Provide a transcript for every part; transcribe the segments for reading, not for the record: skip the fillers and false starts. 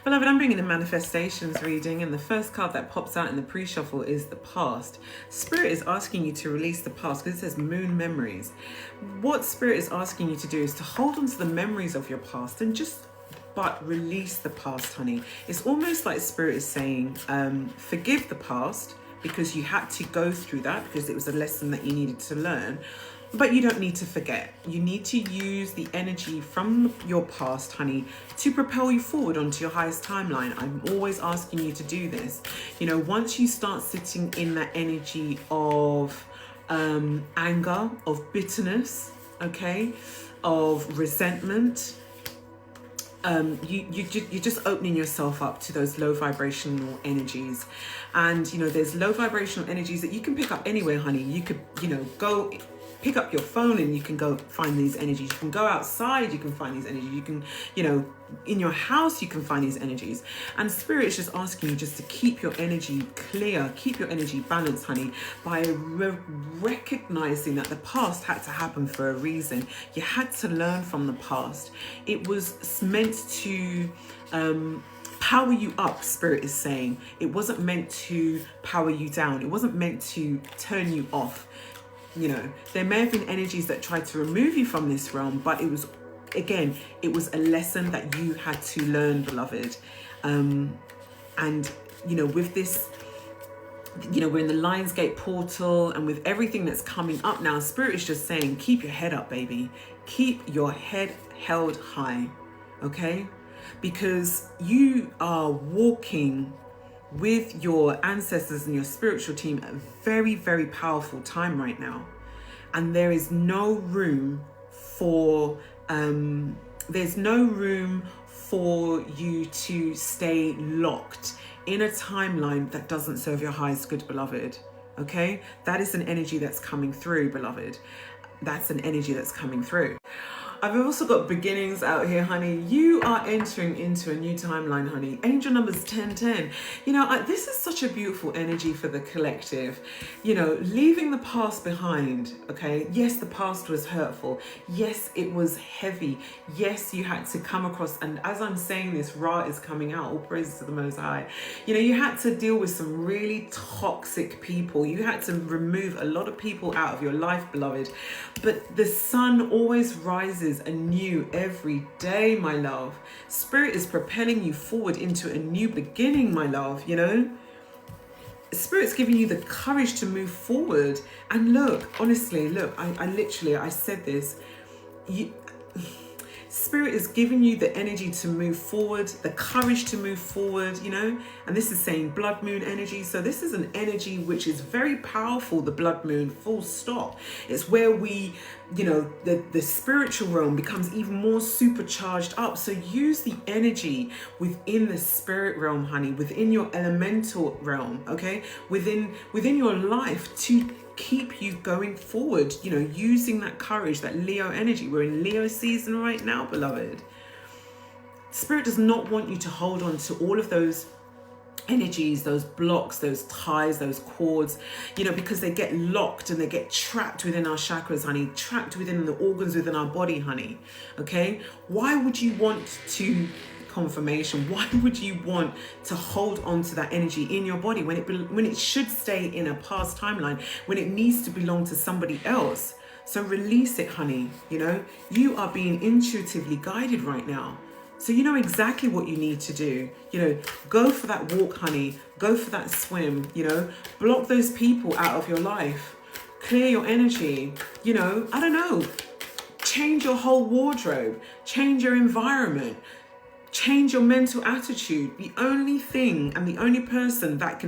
Beloved, I'm bringing a manifestations reading, and the first card that pops out in the pre-shuffle is the past. Spirit is asking you to release the past because it says moon memories. What Spirit is asking you to do is to hold on to the memories of your past and just release the past, honey. It's almost like Spirit is saying, forgive the past because you had to go through that because it was a lesson that you needed to learn. But you don't need to forget. You need to use the energy from your past, honey, to propel you forward onto your highest timeline. I'm always asking you to do this. You know, once you start sitting in that energy of anger, of bitterness, okay, of resentment, you're just opening yourself up to those low vibrational energies. And, you know, there's low vibrational energies that you can pick up anywhere, honey. You could, you know, go pick up your phone and you can go find these energies. You can go outside, you can find these energies. You can, you know, in your house, you can find these energies. And Spirit is just asking you just to keep your energy clear, keep your energy balanced, honey, by recognizing that the past had to happen for a reason. You had to learn from the past. It was meant to power you up, Spirit is saying. It wasn't meant to power you down. It wasn't meant to turn you off. You know, there may have been energies that tried to remove you from this realm, but it was, again, it was a lesson that you had to learn, beloved. And, you know, with this, you know, we're in the Lionsgate portal, and with everything that's coming up now, Spirit is just saying, keep your head up, baby. Keep your head held high, okay? Because you are walking with your ancestors and your spiritual team at a very, very powerful time right now. And there is no room for you to stay locked in a timeline that doesn't serve your highest good, beloved. Okay? That is an energy that's coming through, beloved. That's an energy that's coming through. I've also got beginnings out here, honey. You are entering into a new timeline, honey. Angel numbers 1010. You know, this is such a beautiful energy for the collective. You know, leaving the past behind, okay? Yes, the past was hurtful. Yes, it was heavy. Yes, you had to come across, and as I'm saying this, Ra is coming out, all praises to the Most High. You know, you had to deal with some really toxic people. You had to remove a lot of people out of your life, beloved. But the sun always rises anew every day, my love. Spirit is propelling you forward into a new beginning, my love, you know. Spirit's giving you the courage to move forward. And look, honestly, look, I said this. Spirit is giving you the energy to move forward, the courage to move forward, you know, and this is saying blood moon energy. So this is an energy which is very powerful, the blood moon, full stop. It's where we, you know, the spiritual realm becomes even more supercharged up. So use the energy within the spirit realm, honey, within your elemental realm, okay, within your life to keep you going forward, you know, using that courage, that Leo energy. We're in Leo season right now, beloved. Spirit does not want you to hold on to all of those energies, those blocks, those ties, those cords, you know, because they get locked and they get trapped within our chakras, honey, trapped within the organs within our body, honey. Okay? Why would you want to confirmation? Why would you want to hold on to that energy in your body when it should stay in a past timeline, when it needs to belong to somebody else? So release it, honey. You know, you are being intuitively guided right now. So you know exactly what you need to do. You know, go for that walk, honey. Go for that swim, you know. Block those people out of your life. Clear your energy. You know, I don't know. Change your whole wardrobe. Change your environment. Change your mental attitude. The only thing and the only person that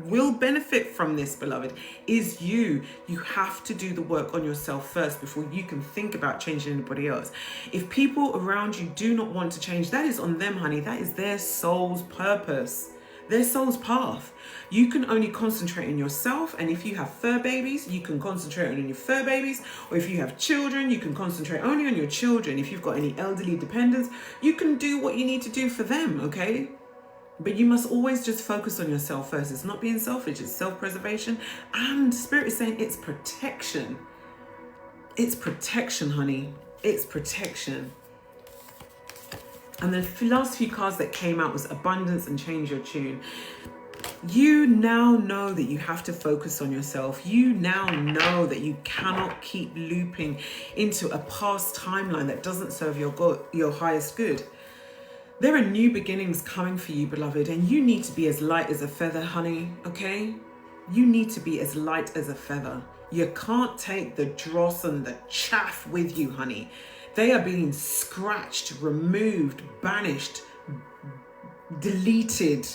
will benefit from this, beloved, is you. You have to do the work on yourself first before you can think about changing anybody else. If people around you do not want to change, that is on them, honey. That is their soul's purpose, their soul's path. You can only concentrate on yourself, and if you have fur babies, you can concentrate on your fur babies, or if you have children, you can concentrate only on your children. If you've got any elderly dependents, you can do what you need to do for them, okay? But you must always just focus on yourself first. It's not being selfish, it's self-preservation, and Spirit is saying it's protection. It's protection, honey. It's protection. And the last few cards that came out was abundance and change your tune. You now know that you have to focus on yourself. You now know that you cannot keep looping into a past timeline that doesn't serve your highest good. There are new beginnings coming for you, beloved, and you need to be as light as a feather, honey, okay? You need to be as light as a feather. You can't take the dross and the chaff with you, honey. They are being scratched, removed, banished, deleted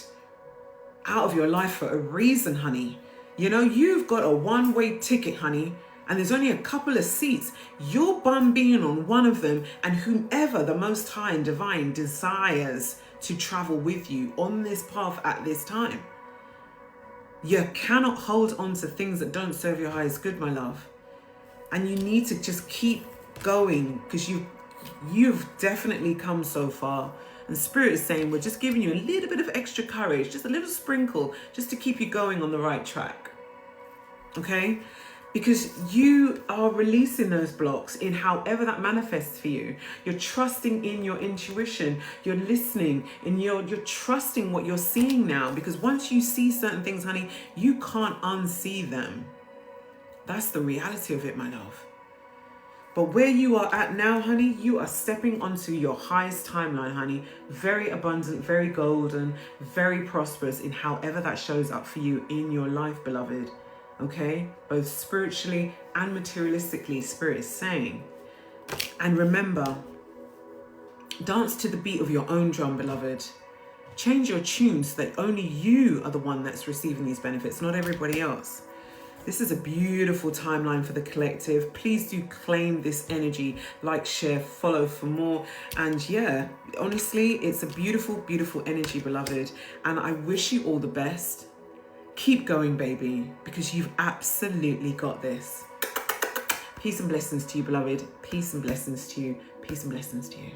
out of your life for a reason, honey. You know, you've got a one-way ticket, honey, and there's only a couple of seats. Your bum being on one of them, and whomever the Most High and Divine desires to travel with you on this path at this time. You cannot hold on to things that don't serve your highest good, my love. And you need to just keep going, because you've definitely come so far. And Spirit is saying, we're just giving you a little bit of extra courage, just a little sprinkle, just to keep you going on the right track. Okay? Because you are releasing those blocks in however that manifests for you. You're trusting in your intuition. You're listening, and you're trusting what you're seeing now. Because once you see certain things, honey, you can't unsee them. That's the reality of it, my love. But where you are at now, honey, you are stepping onto your highest timeline, honey. Very abundant, very golden, very prosperous in however that shows up for you in your life, beloved. Okay? Both spiritually and materialistically, Spirit is saying. And remember, dance to the beat of your own drum, beloved. Change your tune so that only you are the one that's receiving these benefits, not everybody else. This is a beautiful timeline for the collective. Please do claim this energy, like, share, follow for more. And yeah, honestly, it's a beautiful, beautiful energy, beloved. And I wish you all the best. Keep going, baby, because you've absolutely got this. Peace and blessings to you, beloved. Peace and blessings to you. Peace and blessings to you.